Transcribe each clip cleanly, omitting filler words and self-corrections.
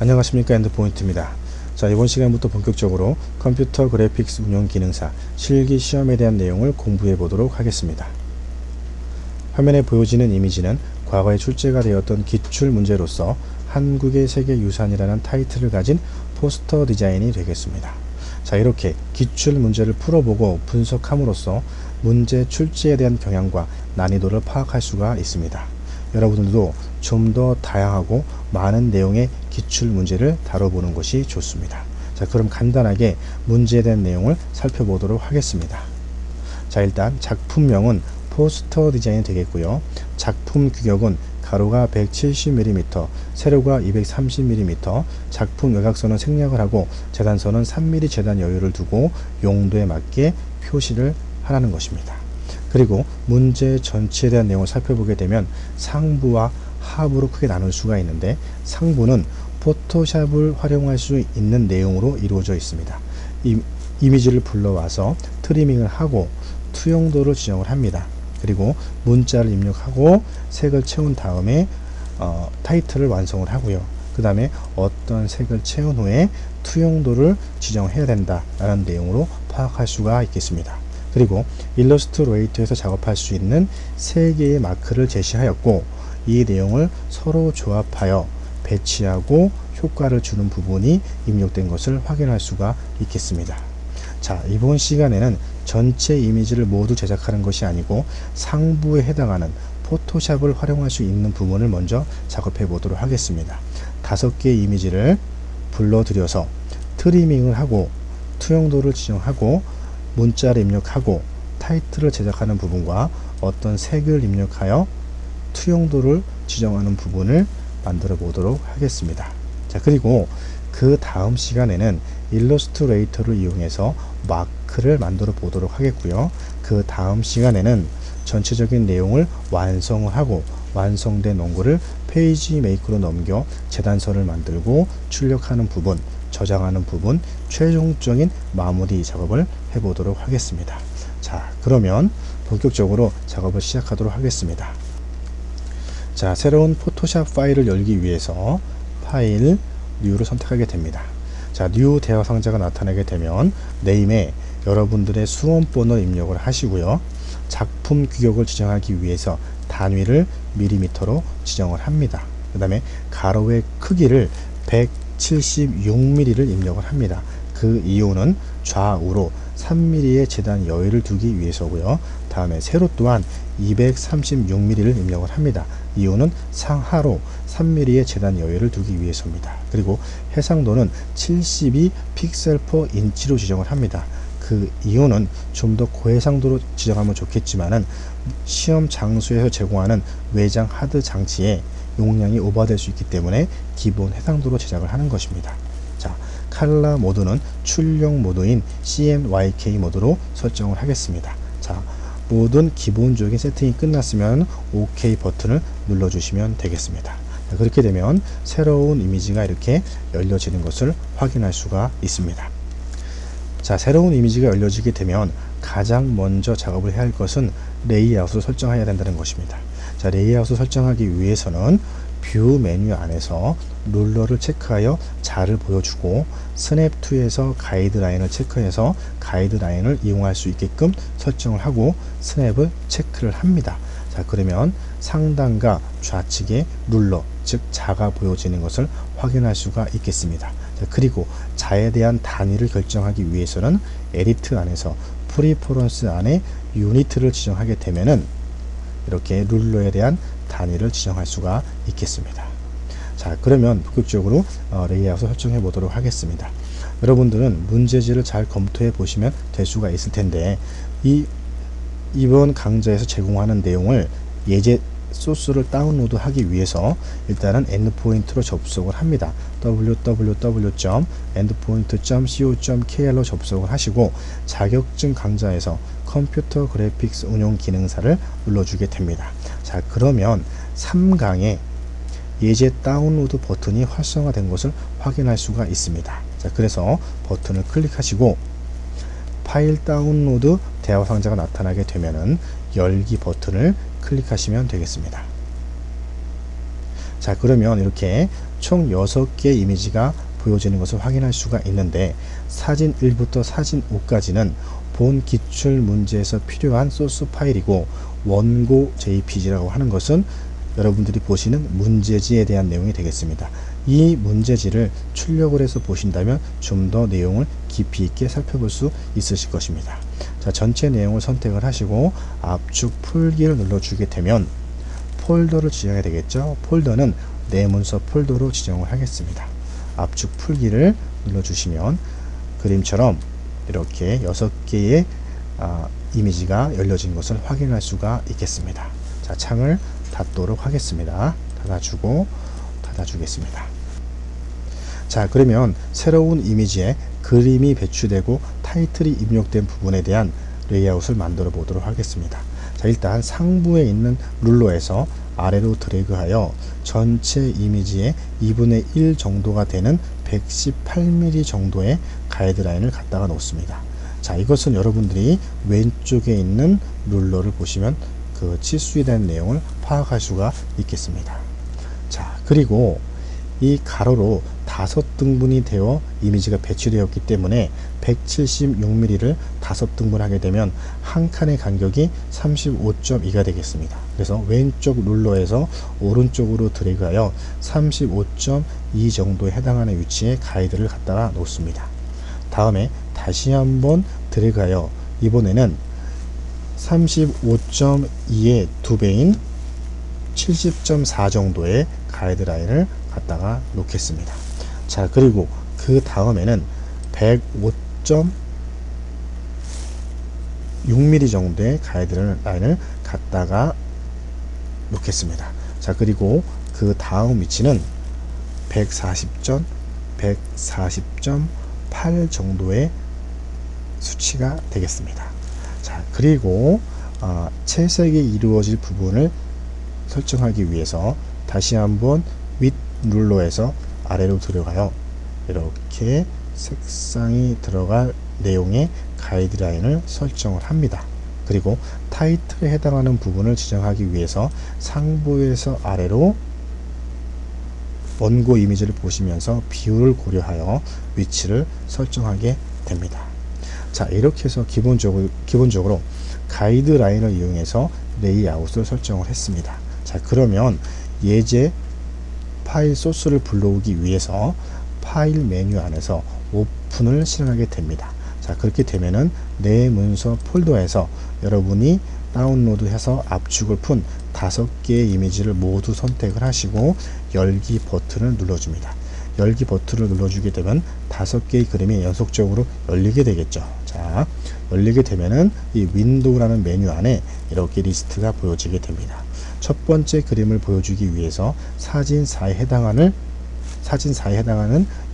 안녕하십니까, 엔드포인트입니다. 자, 이번 시간부터 본격적으로 컴퓨터 그래픽스 운용 기능사 실기 시험에 대한 내용을 공부해 보도록 하겠습니다. 화면에 보여지는 이미지는 과거에 출제가 되었던 기출 문제로서 한국의 세계유산이라는 타이틀을 가진 포스터 디자인이 되겠습니다. 자, 이렇게 기출 문제를 풀어보고 분석함으로써 문제 출제에 대한 경향과 난이도를 파악할 수가 있습니다. 여러분들도 좀 더 다양하고 많은 내용의 기출 문제를 다뤄보는 것이 좋습니다. 자, 그럼 간단하게 문제에 대한 내용을 살펴보도록 하겠습니다. 자, 일단 작품명은 포스터 디자인이 되겠고요. 작품 규격은 가로가 170mm, 세로가 230mm, 작품 외곽선은 생략을 하고 재단선은 3mm 재단 여유를 두고 용도에 맞게 표시를 하라는 것입니다. 그리고 문제 전체에 대한 내용을 살펴보게 되면 상부와 하부로 크게 나눌 수가 있는데, 상부는 포토샵을 활용할 수 있는 내용으로 이루어져 있습니다. 이미지를 불러와서 트리밍을 하고 투영도를 지정을 합니다. 그리고 문자를 입력하고 색을 채운 다음에 타이틀을 완성을 하고요. 그 다음에 어떤 색을 채운 후에 투영도를 지정해야 된다라는 내용으로 파악할 수가 있겠습니다. 그리고 일러스트레이터에서 작업할 수 있는 3개의 마크를 제시하였고, 이 내용을 서로 조합하여 배치하고 효과를 주는 부분이 입력된 것을 확인할 수가 있겠습니다. 자, 이번 시간에는 전체 이미지를 모두 제작하는 것이 아니고 상부에 해당하는 포토샵을 활용할 수 있는 부분을 먼저 작업해 보도록 하겠습니다. 5개의 이미지를 불러들여서 트리밍을 하고 투영도를 지정하고 문자를 입력하고 타이틀을 제작하는 부분과 어떤 색을 입력하여 투영도를 지정하는 부분을 만들어 보도록 하겠습니다. 자, 그리고 그 다음 시간에는 일러스트레이터를 이용해서 마크를 만들어 보도록 하겠고요. 그 다음 시간에는 전체적인 내용을 완성을 하고 완성된 원고를 페이지 메이커로 넘겨 재단선을 만들고 출력하는 부분, 저장하는 부분, 최종적인 마무리 작업을 해보도록 하겠습니다. 자, 그러면 본격적으로 작업을 시작하도록 하겠습니다. 자, 새로운 포토샵 파일을 열기 위해서 파일, 뉴를 선택하게 됩니다. 자, 뉴 대화 상자가 나타나게 되면 네임에 여러분들의 수험번호를 입력을 하시고요. 작품 규격을 지정하기 위해서 단위를 밀리미터로 지정을 합니다. 그 다음에 가로의 크기를 176mm를 입력을 합니다. 그 이유는 좌우로 3mm의 재단 여유를 두기 위해서고요. 다음에 세로 또한 236mm를 입력을 합니다. 이유는 상하로 3mm의 재단 여유를 두기 위해서입니다. 그리고 해상도는 72 픽셀 퍼 인치로 지정을 합니다. 그 이유는 좀 더 고해상도로 지정하면 좋겠지만은 시험 장소에서 제공하는 외장 하드 장치에 용량이 오버될 수 있기 때문에 기본 해상도로 제작을 하는 것입니다. 자, 칼라 모드는 출력 모드인 CMYK 모드로 설정을 하겠습니다. 자, 모든 기본적인 세팅이 끝났으면 OK 버튼을 눌러주시면 되겠습니다. 자, 그렇게 되면 새로운 이미지가 이렇게 열려지는 것을 확인할 수가 있습니다. 자, 새로운 이미지가 열려지게 되면 가장 먼저 작업을 해야 할 것은 레이아웃을 설정해야 된다는 것입니다. 자, 레이아웃을 설정하기 위해서는 뷰 메뉴 안에서 룰러를 체크하여 자를 보여주고 스냅2에서 가이드라인을 체크해서 가이드라인을 이용할 수 있게끔 설정을 하고 스냅을 체크를 합니다. 자, 그러면 상단과 좌측에 룰러, 즉 자가 보여지는 것을 확인할 수가 있겠습니다. 자, 그리고 자에 대한 단위를 결정하기 위해서는 에디트 안에서 프리퍼런스 안에 유니트를 지정하게 되면은 이렇게 룰러에 대한 단위를 지정할 수가 있겠습니다. 자, 그러면 본격적으로 레이아웃을 설정해 보도록 하겠습니다. 여러분들은 문제지를 잘 검토해 보시면 될 수가 있을 텐데, 이번 강좌에서 제공하는 내용을 예제 소스를 다운로드 하기 위해서 일단은 엔드포인트로 접속을 합니다. www.endpoint.co.kr로 접속을 하시고 자격증 강좌에서 컴퓨터 그래픽스 운용 기능사를 눌러주게 됩니다. 자, 그러면 3강에 예제 다운로드 버튼이 활성화된 것을 확인할 수가 있습니다. 자, 그래서 버튼을 클릭하시고 파일 다운로드 대화 상자가 나타나게 되면은 열기 버튼을 클릭하시면 되겠습니다. 자, 그러면 이렇게 총 6개의 이미지가 보여지는 것을 확인할 수가 있는데, 사진 1부터 사진 5까지는 본 기출 문제에서 필요한 소스 파일이고, 원고 JPG라고 하는 것은 여러분들이 보시는 문제지에 대한 내용이 되겠습니다. 이 문제지를 출력을 해서 보신다면 좀 더 내용을 깊이 있게 살펴볼 수 있으실 것입니다. 자, 전체 내용을 선택을 하시고 압축 풀기를 눌러주게 되면 폴더를 지정해야 되겠죠. 폴더는 내 문서 폴더로 지정을 하겠습니다. 압축 풀기를 눌러주시면 그림처럼 이렇게 6개의 이미지가 열려진 것을 확인할 수가 있겠습니다. 자, 창을 닫도록 하겠습니다. 닫아주겠습니다. 자, 그러면 새로운 이미지에 그림이 배치되고 타이틀이 입력된 부분에 대한 레이아웃을 만들어 보도록 하겠습니다. 자, 일단 상부에 있는 룰러에서 아래로 드래그하여 전체 이미지의 2분의 1 정도가 되는 118mm 정도의 가이드라인을 갖다가 놓습니다. 자, 이것은 여러분들이 왼쪽에 있는 룰러를 보시면 그 치수에 대한 내용을 파악할 수가 있겠습니다. 자, 그리고 이 가로로 5등분이 되어 이미지가 배치되었기 때문에 176mm를 5등분 하게 되면 한 칸의 간격이 35.2가 되겠습니다. 그래서 왼쪽 룰러에서 오른쪽으로 드래그하여 35.2 정도에 해당하는 위치에 가이드를 갖다가 놓습니다. 다음에 다시 한번 드래그하여 이번에는 35.2의 2배인 70.4 정도의 가이드라인을 갖다가 놓겠습니다. 자, 그리고 그 다음에는 105.6mm 정도의 가이드라인을 갖다가 놓겠습니다. 자, 그리고 그 다음 위치는 140.8 정도의 수치가 되겠습니다. 자, 그리고 채색이 이루어질 부분을 설정하기 위해서 다시 한번 윗 룰러에서 아래로 들어가요. 이렇게 색상이 들어갈 내용의 가이드라인을 설정을 합니다. 그리고 타이틀에 해당하는 부분을 지정하기 위해서 상부에서 아래로 원고 이미지를 보시면서 비율을 고려하여 위치를 설정하게 됩니다. 자, 이렇게 해서 기본적으로 가이드라인을 이용해서 레이아웃을 설정을 했습니다. 자, 그러면 예제 파일 소스를 불러오기 위해서 파일 메뉴 안에서 오픈을 실행하게 됩니다. 자, 그렇게 되면은 내 문서 폴더에서 여러분이 다운로드해서 압축을 푼 5개의 이미지를 모두 선택을 하시고 열기 버튼을 눌러줍니다. 열기 버튼을 눌러주게 되면 5개의 그림이 연속적으로 열리게 되겠죠. 자, 열리게 되면은 이 윈도우라는 메뉴 안에 이렇게 리스트가 보여지게 됩니다. 첫 번째 그림을 보여주기 위해서 사진사에 해당하는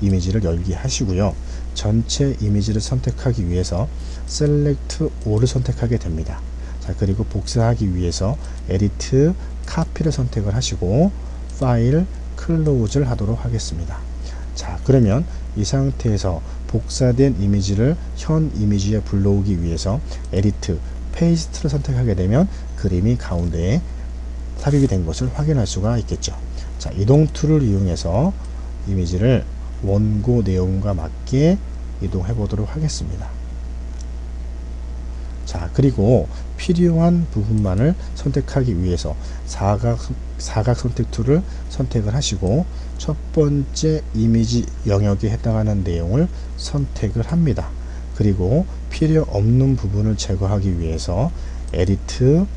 이미지를 열기 하시고요. 전체 이미지를 선택하기 위해서 Select All을 선택하게 됩니다. 자, 그리고 복사하기 위해서 Edit Copy를 선택을 하시고 파일 Close를 하도록 하겠습니다. 자, 그러면 이 상태에서 복사된 이미지를 현 이미지에 불러오기 위해서 Edit Paste를 선택하게 되면 그림이 가운데에 삽입이 된 것을 확인할 수가 있겠죠. 자, 이동 툴을 이용해서 이미지를 원고 내용과 맞게 이동해 보도록 하겠습니다. 자, 그리고 필요한 부분만을 선택하기 위해서 사각 선택 툴을 선택을 하시고 첫 번째 이미지 영역에 해당하는 내용을 선택을 합니다. 그리고 필요 없는 부분을 제거하기 위해서 에디트가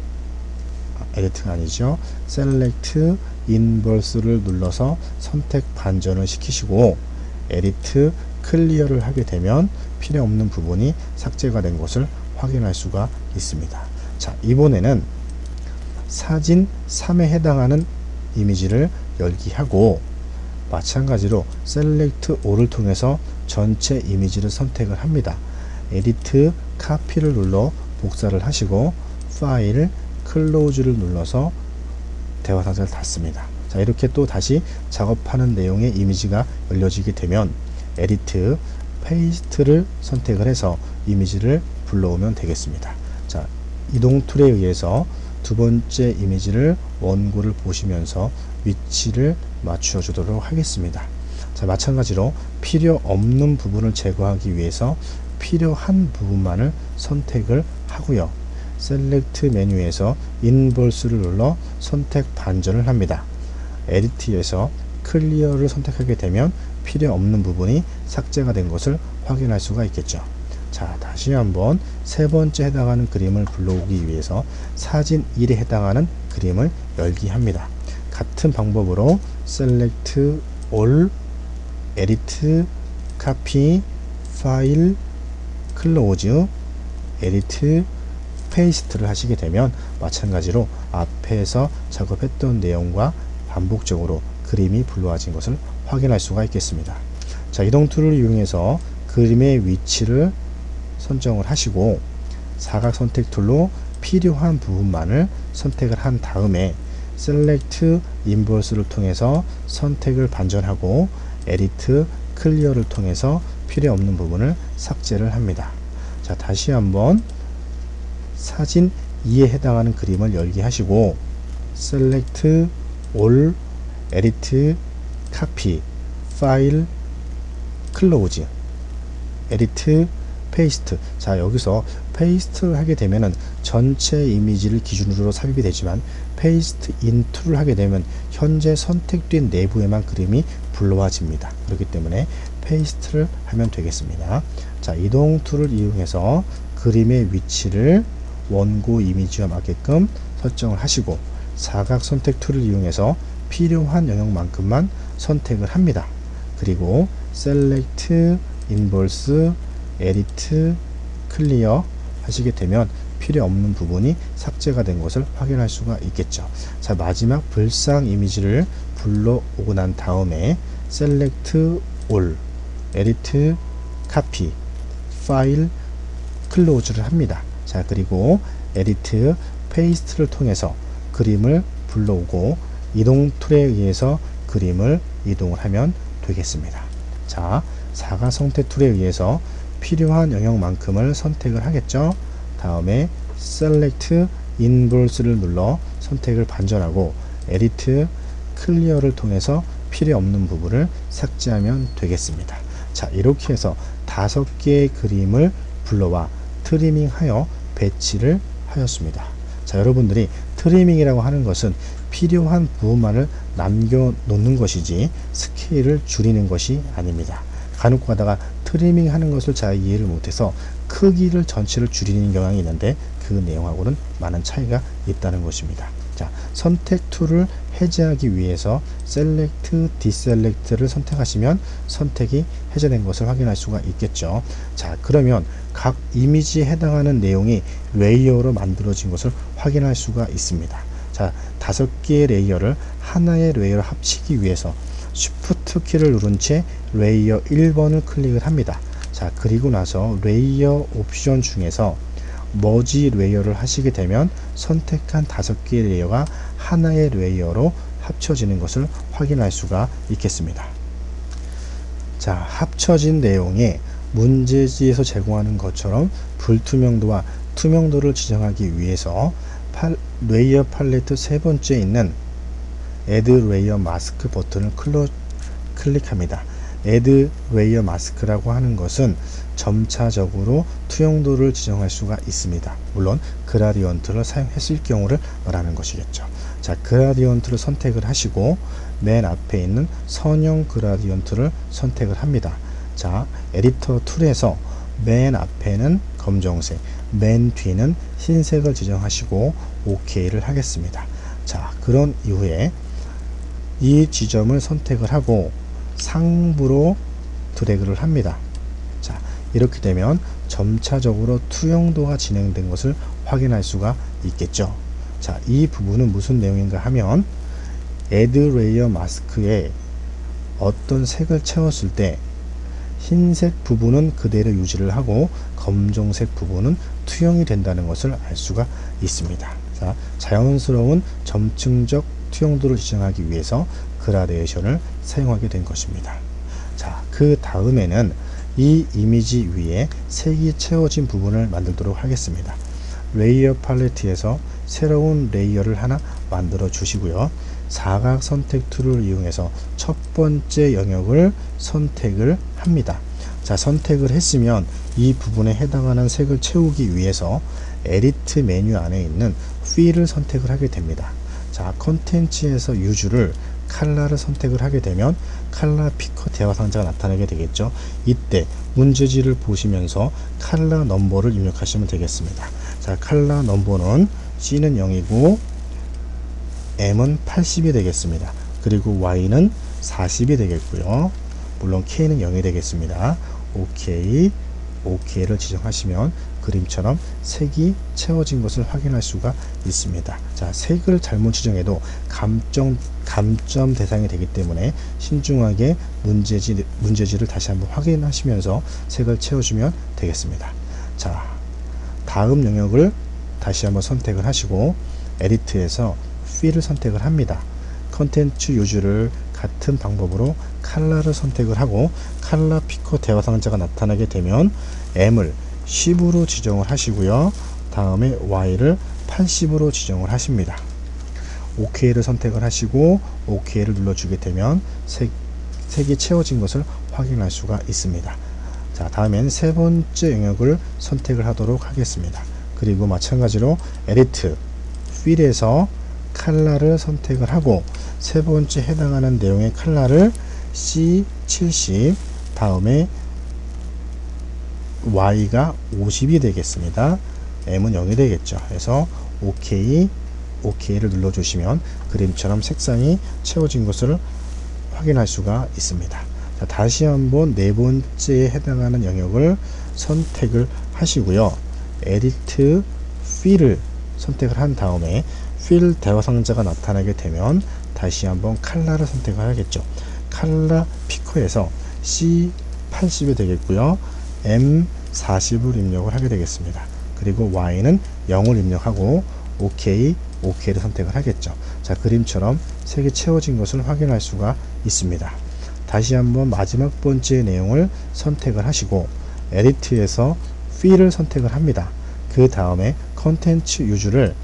아니죠. Select Inverse를 눌러서 선택 반전을 시키시고 에디트 클리어를 하게 되면 필요 없는 부분이 삭제가 된 것을 확인할 수가 있습니다. 자, 이번에는 사진 3에 해당하는 이미지를 열기하고 마찬가지로 Select All을 통해서 전체 이미지를 선택을 합니다. Edit Copy를 눌러 복사를 하시고 파일 Close를 눌러서 대화 상자를 닫습니다. 자, 이렇게 또 다시 작업하는 내용의 이미지가 열려지게 되면 Edit Paste를 선택을 해서 이미지를 불러오면 되겠습니다. 자, 이동 툴에 의해서 두 번째 이미지를 원고를 보시면서 위치를 맞추어 주도록 하겠습니다. 자, 마찬가지로 필요 없는 부분을 제거하기 위해서 필요한 부분만을 선택을 하고요. 셀렉트 메뉴에서 인버스를 눌러 선택 반전을 합니다. 에디트에서 클리어를 선택하게 되면 필요 없는 부분이 삭제가 된 것을 확인할 수가 있겠죠. 자, 다시 한번 세 번째 해당하는 그림을 불러오기 위해서 사진 1에 해당하는 그림을 열기 합니다. 같은 방법으로 Select All, Edit, Copy, File, Close, Edit, Paste를 하시게 되면 마찬가지로 앞에서 작업했던 내용과 반복적으로 그림이 불러와진 것을 확인할 수가 있겠습니다. 자, 이동 툴을 이용해서 그림의 위치를 선정을 하시고 사각 선택 툴로 필요한 부분만을 선택을 한 다음에 셀렉트 인버스를 통해서 선택을 반전하고 에디트 클리어를 통해서 필요 없는 부분을 삭제를 합니다. 자, 다시 한번 사진 2에 해당하는 그림을 열기 하시고 셀렉트 올, 에디트, 카피, 파일, 클로즈, 에디트, 페이스트. 자, 여기서 페이스트를 하게 되면은 전체 이미지를 기준으로 삽입이 되지만 페이스트 인투를 하게 되면 현재 선택된 내부에만 그림이 불러와집니다. 그렇기 때문에 페이스트를 하면 되겠습니다. 자, 이동 툴을 이용해서 그림의 위치를 원고 이미지와 맞게끔 설정을 하시고 사각 선택 툴을 이용해서 필요한 영역만큼만 선택을 합니다. 그리고 셀렉트, 인버스, 에디트, 클리어 하시게 되면 필요 없는 부분이 삭제가 된 것을 확인할 수가 있겠죠. 자, 마지막 불상 이미지를 불러오고 난 다음에 셀렉트 올, 에디트, 카피, 파일, 클로즈를 합니다. 자, 그리고 에디트, 페이스트를 통해서 그림을 불러오고 이동 툴에 의해서 그림을 이동을 하면 되겠습니다. 자, 사각 선택 툴에 의해서 필요한 영역만큼을 선택을 하겠죠. 다음에 Select Inverse를 눌러 선택을 반전하고 Edit Clear를 통해서 필요 없는 부분을 삭제하면 되겠습니다. 자, 이렇게 해서 5개의 그림을 불러와 트리밍하여 배치를 하였습니다. 자, 여러분들이 트리밍이라고 하는 것은 필요한 부분만을 남겨놓는 것이지 스케일을 줄이는 것이 아닙니다. 간혹 가다가 트리밍 하는 것을 잘 이해를 못해서 크기를 전체를 줄이는 경향이 있는데 그 내용하고는 많은 차이가 있다는 것입니다. 자, 선택 툴을 해제하기 위해서 셀렉트, 디셀렉트를 선택하시면 선택이 해제된 것을 확인할 수가 있겠죠. 자, 그러면 각 이미지에 해당하는 내용이 레이어로 만들어진 것을 확인할 수가 있습니다. 자, 5개의 레이어를 하나의 레이어로 합치기 위해서 Shift 키를 누른 채 레이어 1번을 클릭을 합니다. 자, 그리고 나서 레이어 옵션 중에서 머지 레이어를 하시게 되면 선택한 5개의 레이어가 하나의 레이어로 합쳐지는 것을 확인할 수가 있겠습니다. 자, 합쳐진 내용에 문제지에서 제공하는 것처럼 불투명도와 투명도를 지정하기 위해서 레이어 팔레트 세 번째에 있는 Add Layer Mask 버튼을 클릭합니다. Add Layer Mask라고 하는 것은 점차적으로 투영도를 지정할 수가 있습니다. 물론 그라디언트를 사용했을 경우를 말하는 것이겠죠. 자, 그라디언트를 선택을 하시고 맨 앞에 있는 선형 그라디언트를 선택을 합니다. 자, 에디터 툴에서 맨 앞에는 검정색, 맨 뒤는 흰색을 지정하시고 OK를 하겠습니다. 자, 그런 이후에 이 지점을 선택을 하고 상부로 드래그를 합니다. 자, 이렇게 되면 점차적으로 투영도가 진행된 것을 확인할 수가 있겠죠. 자, 이 부분은 무슨 내용인가 하면 Add Layer Mask에 어떤 색을 채웠을 때 흰색 부분은 그대로 유지를 하고 검정색 부분은 투영이 된다는 것을 알 수가 있습니다. 자, 자연스러운 점층적 투영도를 지정하기 위해서 그라데이션을 사용하게 된 것입니다. 자, 그 다음에는 이 이미지 위에 색이 채워진 부분을 만들도록 하겠습니다. 레이어 팔레트에서 새로운 레이어를 하나 만들어 주시고요. 사각 선택 툴을 이용해서 첫 번째 영역을 선택을 합니다. 자, 선택을 했으면 이 부분에 해당하는 색을 채우기 위해서 에디트 메뉴 안에 있는 필을 선택을 하게 됩니다. 자, 컨텐츠에서 유주를 칼라를 선택을 하게 되면 칼라 피커 대화 상자가 나타나게 되겠죠. 이때 문제지를 보시면서 칼라 넘버를 입력하시면 되겠습니다. 자, 칼라 넘버는 C는 0이고 M은 80이 되겠습니다. 그리고 Y는 40이 되겠고요. 물론 K는 0이 되겠습니다. OK를 지정하시면 그림처럼 색이 채워진 것을 확인할 수가 있습니다. 자, 색을 잘못 지정해도 감점 대상이 되기 때문에 신중하게 문제지를 다시 한번 확인하시면서 색을 채워주면 되겠습니다. 자, 다음 영역을 다시 한번 선택을 하시고 에디트에서 필을 선택을 합니다. 컨텐츠 유주를 같은 방법으로 칼라를 선택을 하고 칼라 피커 대화 상자가 나타나게 되면 M을 10으로 지정을 하시고요. 다음에 Y를 80으로 지정을 하십니다. OK를 선택을 하시고 OK를 눌러주게 되면 색이 채워진 것을 확인할 수가 있습니다. 자, 다음엔 세 번째 영역을 선택을 하도록 하겠습니다. 그리고 마찬가지로 에디트 필에서 칼라를 선택을 하고 세 번째 해당하는 내용의 칼라를 C70 다음에 Y가 50이 되겠습니다. M은 0이 되겠죠. 그래서 OK를 눌러주시면 그림처럼 색상이 채워진 것을 확인할 수가 있습니다. 자, 다시 한번 네 번째에 해당하는 영역을 선택을 하시고요. 에디트 필을 선택을 한 다음에 필 대화 상자가 나타나게 되면 다시 한번 칼라를 선택을 하겠죠. 칼라 피커에서 C80이 되겠고요. M40을 입력을 하게 되겠습니다. 그리고 Y는 0을 입력하고 OK를 선택을 하겠죠. 자, 그림처럼 색이 채워진 것을 확인할 수가 있습니다. 다시 한번 마지막 번째 내용을 선택을 하시고 에디트에서 필을 선택을 합니다. 그 다음에 컨텐츠 유주를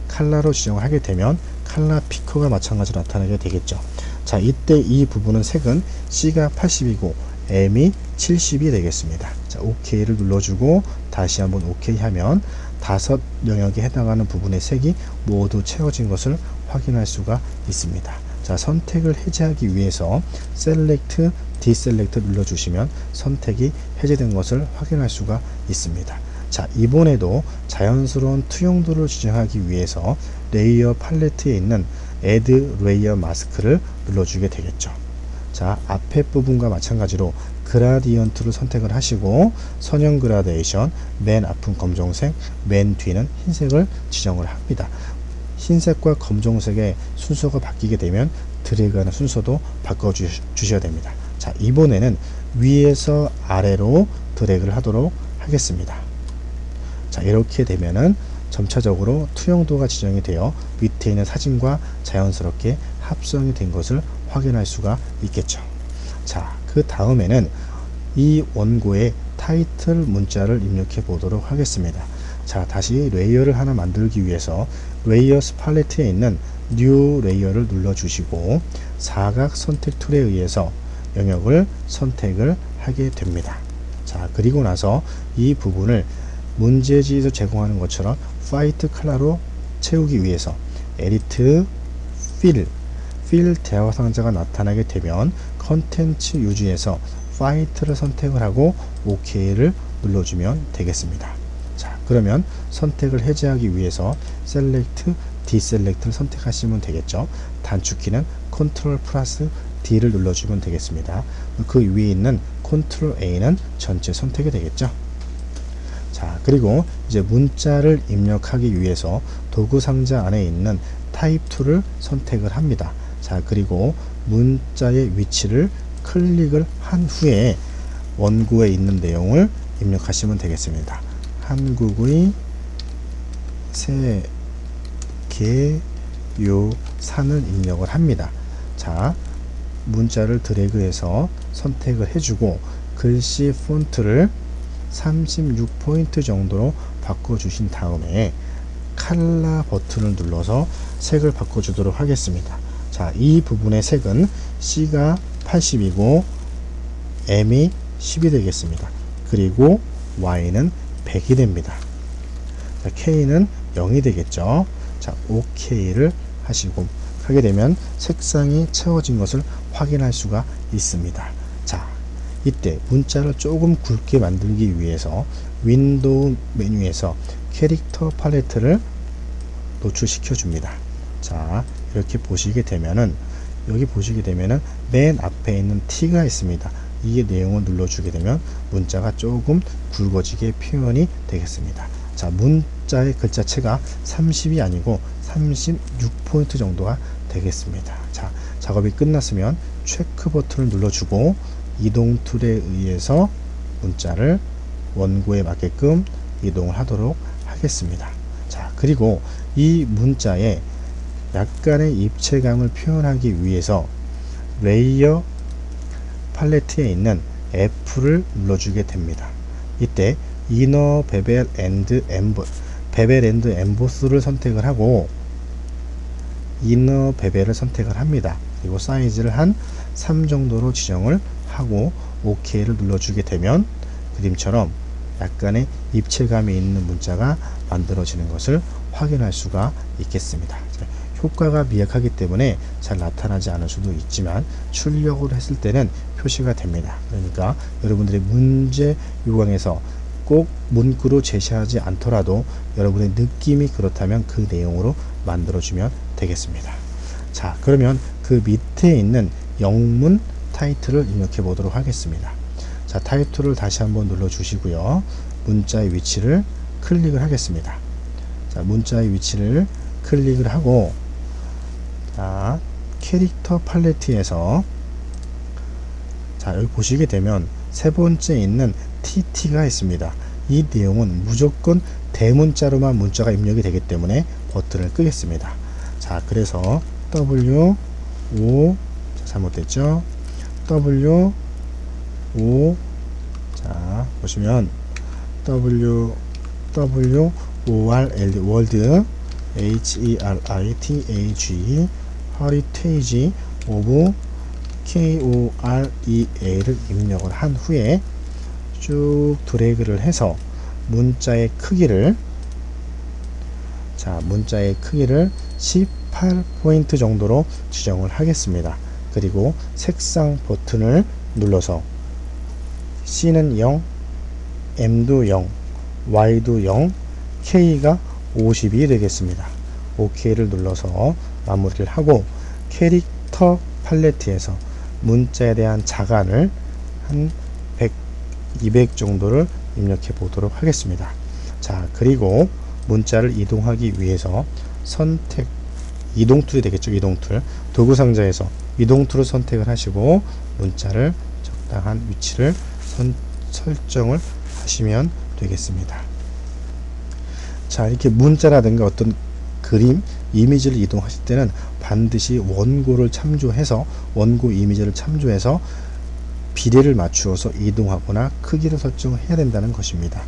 칼라로 지정을 하게 되면 칼라 피커가 마찬가지로 나타나게 되겠죠. 자, 이때 이 부분은 색은 C가 80이고 M이 70이 되겠습니다. 자, OK를 눌러주고 다시 한번 OK 하면 다섯 영역에 해당하는 부분의 색이 모두 채워진 것을 확인할 수가 있습니다. 자, 선택을 해제하기 위해서 Select, Deselect 눌러주시면 선택이 해제된 것을 확인할 수가 있습니다. 자, 이번에도 자연스러운 투영도를 지정하기 위해서 레이어 팔레트에 있는 Add Layer Mask를 눌러주게 되겠죠. 자, 앞에 부분과 마찬가지로 그라디언트를 선택을 하시고 선형 그라데이션, 맨 앞은 검정색, 맨 뒤는 흰색을 지정을 합니다. 흰색과 검정색의 순서가 바뀌게 되면 드래그하는 순서도 바꿔 주셔야 됩니다. 자, 이번에는 위에서 아래로 드래그를 하도록 하겠습니다. 자, 이렇게 되면은 점차적으로 투영도가 지정이 되어 밑에 있는 사진과 자연스럽게 합성이 된 것을 확인할 수가 있겠죠. 자, 그 다음에는 이 원고의 타이틀 문자를 입력해 보도록 하겠습니다. 자, 다시 레이어를 하나 만들기 위해서 레이어스 팔레트에 있는 뉴 레이어를 눌러 주시고 사각 선택 툴에 의해서 영역을 선택을 하게 됩니다. 자, 그리고 나서 이 부분을 문제지에서 제공하는 것처럼 화이트 컬러로 채우기 위해서 에디트 필 대화 상자가 나타나게 되면 컨텐츠 유지에서 화이트를 선택을 하고 OK를 눌러주면 되겠습니다. 자, 그러면 선택을 해제하기 위해서 Select, Deselect를 선택하시면 되겠죠. 단축키는 Ctrl 플러스 D를 눌러주면 되겠습니다. 그 위에 있는 Ctrl A는 전체 선택이 되겠죠. 자, 그리고 이제 문자를 입력하기 위해서 도구 상자 안에 있는 타입 툴을 선택을 합니다. 자, 그리고 문자의 위치를 클릭을 한 후에 원고에 있는 내용을 입력하시면 되겠습니다. 한국의 세계요산을 입력을 합니다. 자, 문자를 드래그해서 선택을 해주고 글씨 폰트를 36포인트 정도로 바꿔주신 다음에 칼라 버튼을 눌러서 색을 바꿔주도록 하겠습니다. 자, 이 부분의 색은 C가 80이고 M이 10이 되겠습니다. 그리고 Y는 100이 됩니다. 자, K는 0이 되겠죠. 자, OK를 하시고 하게 되면 색상이 채워진 것을 확인할 수가 있습니다. 자, 이때 문자를 조금 굵게 만들기 위해서 윈도우 메뉴에서 캐릭터 팔레트를 노출시켜 줍니다. 자, 이렇게 보시게 되면은 여기 보시게 되면은 맨 앞에 있는 T가 있습니다. 이 내용을 눌러주게 되면 문자가 조금 굵어지게 표현이 되겠습니다. 자, 문자의 글자체가 30이 아니고 36포인트 정도가 되겠습니다. 자, 작업이 끝났으면 체크 버튼을 눌러주고 이동 툴에 의해서 문자를 원고에 맞게끔 이동을 하도록 하겠습니다. 자, 그리고 이 문자에 약간의 입체감을 표현하기 위해서 레이어 팔레트에 있는 F를 눌러주게 됩니다. 이때 이너 베벨 앤드 엠보스를 선택을 하고 이너 베벨을 선택을 합니다. 그리고 사이즈를 한 3 정도로 지정을 하고 OK를 눌러주게 되면 그림처럼 약간의 입체감이 있는 문자가 만들어지는 것을 확인할 수가 있겠습니다. 효과가 미약하기 때문에 잘 나타나지 않을 수도 있지만 출력을 했을 때는 표시가 됩니다. 그러니까 여러분들의 문제 요강에서 꼭 문구로 제시하지 않더라도 여러분의 느낌이 그렇다면 그 내용으로 만들어주면 되겠습니다. 자, 그러면 그 밑에 있는 영문 타이틀을 입력해 보도록 하겠습니다. 자, 타이틀을 다시 한번 눌러 주시고요. 문자의 위치를 클릭을 하겠습니다. 자, 문자의 위치를 클릭을 하고 자, 캐릭터 팔레트에서 자, 여기 보시게 되면 세 번째 있는 TT가 있습니다. 이 내용은 무조건 대문자로만 문자가 입력이 되기 때문에 버튼을 끄겠습니다. 자, 그래서 W O 잘못됐죠? W O 자, 보시면 W O R L 월드 H E R I T H Heritage of KOREA를 입력을 한 후에 쭉 드래그를 해서 문자의 크기를 자, 문자의 크기를 18포인트 정도로 지정을 하겠습니다. 그리고 색상 버튼을 눌러서 C는 0, M도 0, Y도 0, K가 50이 되겠습니다. OK를 눌러서 마무리를 하고 캐릭터 팔레트에서 문자에 대한 자간을 한 100, 200 정도를 입력해 보도록 하겠습니다. 자, 그리고 문자를 이동하기 위해서 선택 이동 툴이 되겠죠. 이동 툴 도구 상자에서 이동 툴을 선택을 하시고 문자를 적당한 위치를 설정을 하시면 되겠습니다. 자, 이렇게 문자라든가 어떤 그림, 이미지를 이동하실 때는 반드시 원고를 참조해서 원고 이미지를 참조해서 비례를 맞추어서 이동하거나 크기를 설정해야 된다는 것입니다.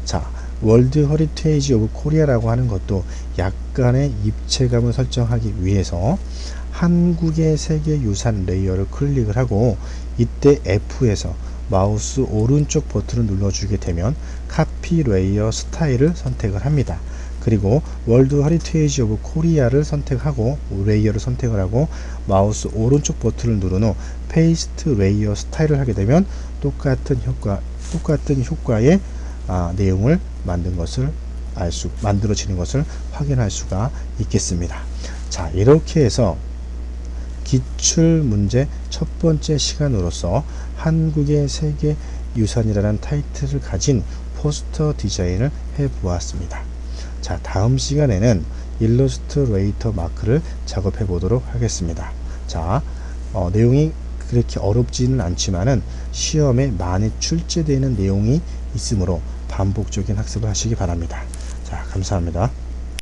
자, 월드 허리테이지 오브 코리아라고 하는 것도 약간의 입체감을 설정하기 위해서 한국의 세계유산 레이어를 클릭을 하고 이때 F에서 마우스 오른쪽 버튼을 눌러주게 되면 카피 레이어 스타일을 선택을 합니다. 그리고 월드 허리테이지 오브 코리아를 선택하고 레이어를 선택을 하고 마우스 오른쪽 버튼을 누른 후 페이스트 레이어 스타일을 하게 되면 똑같은 효과의 내용을 만들어지는 것을 확인할 수가 있겠습니다. 자, 이렇게 해서 기출 문제 첫 번째 시간으로서 한국의 세계 유산이라는 타이틀을 가진 포스터 디자인을 해 보았습니다. 자, 다음 시간에는 일러스트레이터 마크를 작업해 보도록 하겠습니다. 자, 내용이 그렇게 어렵지는 않지만은 시험에 많이 출제되는 내용이 있으므로 반복적인 학습을 하시기 바랍니다. 자, 감사합니다.